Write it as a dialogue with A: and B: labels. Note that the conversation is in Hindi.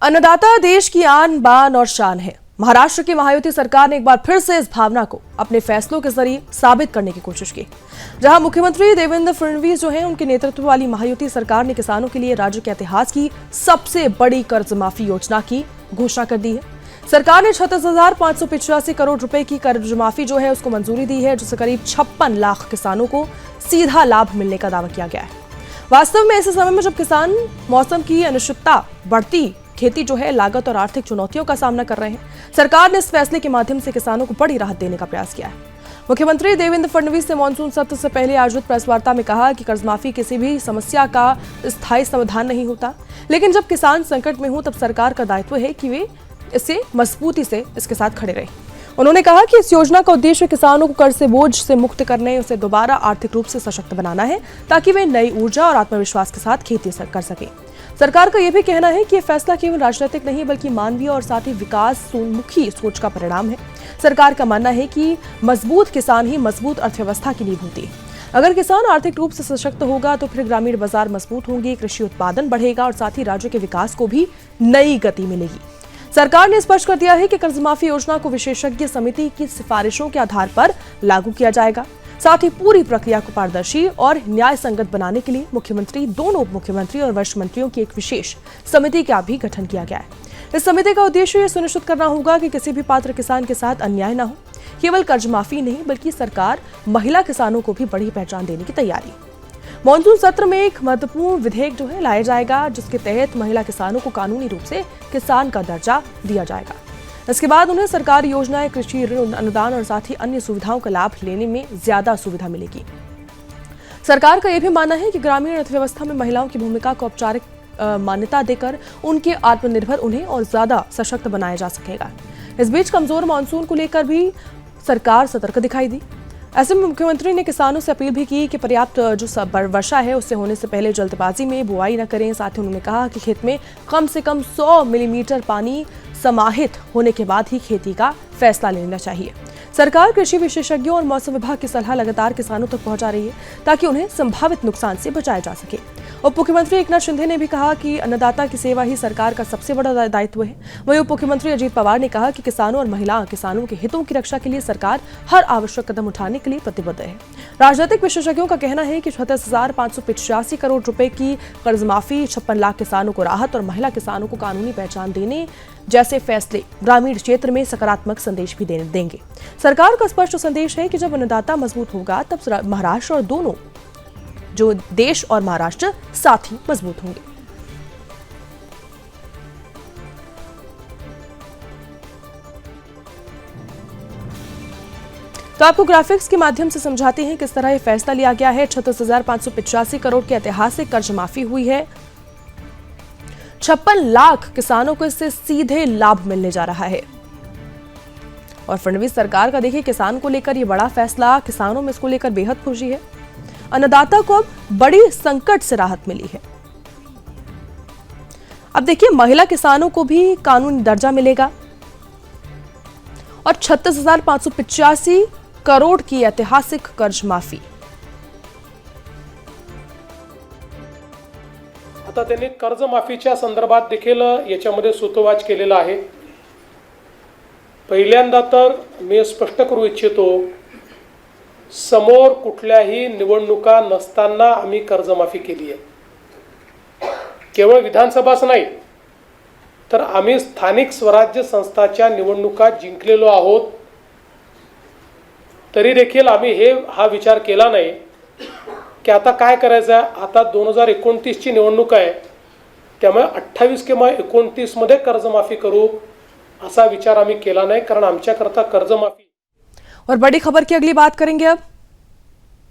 A: अन्नदाता देश की आन बान और शान है। महाराष्ट्र की महायुति सरकार ने एक बार फिर से इस भावना को अपने फैसलों के जरिए साबित करने की कोशिश की। जहां मुख्यमंत्री देवेंद्र फडणवीस जो हैं, उनके नेतृत्व वाली महायुति सरकार ने किसानों के लिए राज्य के इतिहास की सबसे बड़ी कर्ज माफी योजना की घोषणा कर दी है। सरकार ने 36,585 करोड़ रुपए की कर्ज माफी जो है उसको मंजूरी दी है, जिससे करीब 56 लाख किसानों को सीधा लाभ मिलने का दावा किया गया है। वास्तव में ऐसे समय में जब किसान मौसम की अनिश्चितता, बढ़ती खेती जो है लागत और आर्थिक चुनौतियों का सामना कर रहे हैं, सरकार ने इस फैसले के माध्यम से किसानों को बड़ी राहत देने का प्रयास किया है। मुख्यमंत्री देवेंद्र फडणवीस ने मानसून सत्र से पहले आयोजित प्रेस वार्ता में कहा कि कर्जमाफी किसी भी समस्या का स्थायी समाधान नहीं होता, लेकिन जब किसान संकट में हो तब सरकार का दायित्व है कि वे इसे मजबूती से इसके साथ खड़े रहें। उन्होंने कहा कि इस योजना का उद्देश्य किसानों को कर्ज से बोझ से मुक्त करने, उसे दोबारा आर्थिक रूप से सशक्त बनाना है, ताकि वे नई ऊर्जा और आत्मविश्वास के साथ खेती कर सकें। सरकार का यह भी कहना है कि यह फैसला केवल राजनीतिक नहीं बल्कि मानवीय और साथ ही विकासोन्मुखी सोच का परिणाम है। सरकार का मानना है कि मजबूत किसान ही मजबूत अर्थव्यवस्था की नींव होती है। अगर किसान आर्थिक रूप से सशक्त होगा तो फिर ग्रामीण बाजार मजबूत होंगे, कृषि उत्पादन बढ़ेगा और साथ ही राज्य के विकास को भी नई गति मिलेगी। सरकार ने स्पष्ट कर दिया है कि कर्ज माफी योजना को विशेषज्ञ समिति की सिफारिशों के आधार पर लागू किया जाएगा। साथ ही पूरी प्रक्रिया को पारदर्शी और न्याय संगत बनाने के लिए मुख्यमंत्री, दोनों उप मुख्यमंत्री और वरिष्ठ मंत्रियों की एक विशेष समिति का भी गठन किया गया है। इस समिति का उद्देश्य यह सुनिश्चित करना होगा कि किसी भी पात्र किसान के साथ अन्याय न हो। केवल कर्ज माफी नहीं बल्कि सरकार महिला किसानों को भी बड़ी पहचान देने की तैयारी। मॉनसून सत्र में एक महत्वपूर्ण विधेयक जो है लाया जाएगा, जिसके तहत महिला किसानों को कानूनी रूप से किसान का दर्जा दिया जाएगा। इसके बाद उन्हें सरकारी योजनाएं, कृषि ऋण, अनुदान और साथ ही अन्य सुविधाओं का लाभ लेने में ज्यादा सुविधा मिलेगी। सरकार का यह भी मानना है कि ग्रामीण अर्थव्यवस्था में महिलाओं की भूमिका को औपचारिक मान्यता देकर उनके आत्मनिर्भर उन्हें और ज्यादा सशक्त बनाया जा सकेगा। इस बीच कमजोर मानसून को लेकर भी सरकार सतर्क दिखाई दी। ऐसे में मुख्यमंत्री ने किसानों से अपील भी की कि पर्याप्त जो वर्षा है उससे होने से पहले जल्दबाजी में बुआई न करें। साथ ही उन्होंने कहा कि खेत में कम से कम 100 मिलीमीटर पानी समाहित होने के बाद ही खेती का फैसला लेना चाहिए। सरकार कृषि विशेषज्ञों और मौसम विभाग की सलाह लगातार किसानों तक पहुंचा रही है, ताकि उन्हें संभावित नुकसान से बचाया जा सके। उप मुख्यमंत्री एकनाथ शिंदे ने भी कहा कि अन्नदाता की सेवा ही सरकार का सबसे बड़ा दायित्व है। वहीं उप मुख्यमंत्री अजीत पवार ने कहा कि किसानों और महिला किसानों के हितों की रक्षा के लिए सरकार हर आवश्यक कदम उठाने के लिए प्रतिबद्ध है। राजनीतिक विशेषज्ञों का कहना है कि 36,585 करोड़ रुपए की कर्ज माफी, 56 लाख किसानों को राहत और महिला किसानों को कानूनी पहचान देने जैसे फैसले ग्रामीण क्षेत्र में सकारात्मक संदेश भी देंगे। सरकार का स्पष्ट संदेश है कि जब अन्नदाता मजबूत होगा तब महाराष्ट्र और दोनों जो देश और महाराष्ट्र साथ ही मजबूत होंगे। तो आपको ग्राफिक्स के माध्यम से समझाते हैं किस तरह यह फैसला लिया गया है। 36,585 करोड़ की ऐतिहासिक कर्ज माफी हुई है। 56 लाख किसानों को इससे सीधे लाभ मिलने जा रहा है। और फडणवीस सरकार का देखिए किसान को लेकर यह बड़ा फैसला, किसानों में इसको लेकर बेहद खुशी है। अन्नदाता को अब बड़ी संकट से राहत मिली है। अब देखिए महिला किसानों को भी कानूनी दर्जा मिलेगा और 36,585 करोड़ की ऐतिहासिक कर्ज माफी।
B: आता त्यांनी कर्जमाफीच्या संदर्भात देखील याच्यामध्ये सूतोवाच केलेला आहे। पहिल्यांदा तर मी स्पष्ट करू इच्छितो, समोर कुठल्याही निवडणुका नसताना आम्ही कर्जमाफी केली आहे। केवळ विधानसभाच नाही तर आम्ही स्थानिक स्वराज्य संस्थाच्या निवडणुका जिंकलेलो आहोत। तरी देखील आम्ही हा विचार केला नाही की आता काय करायचं आहे। आता 2029 ची निवडणूक आहे, त्यामुळे 28 किंवा 29 मध्ये कर्जमाफी करू असा विचार आम्ही केला नाही, कारण आमच्याकरता कर्जमाफी।
A: और बड़ी खबर की अगली बात करेंगे अब।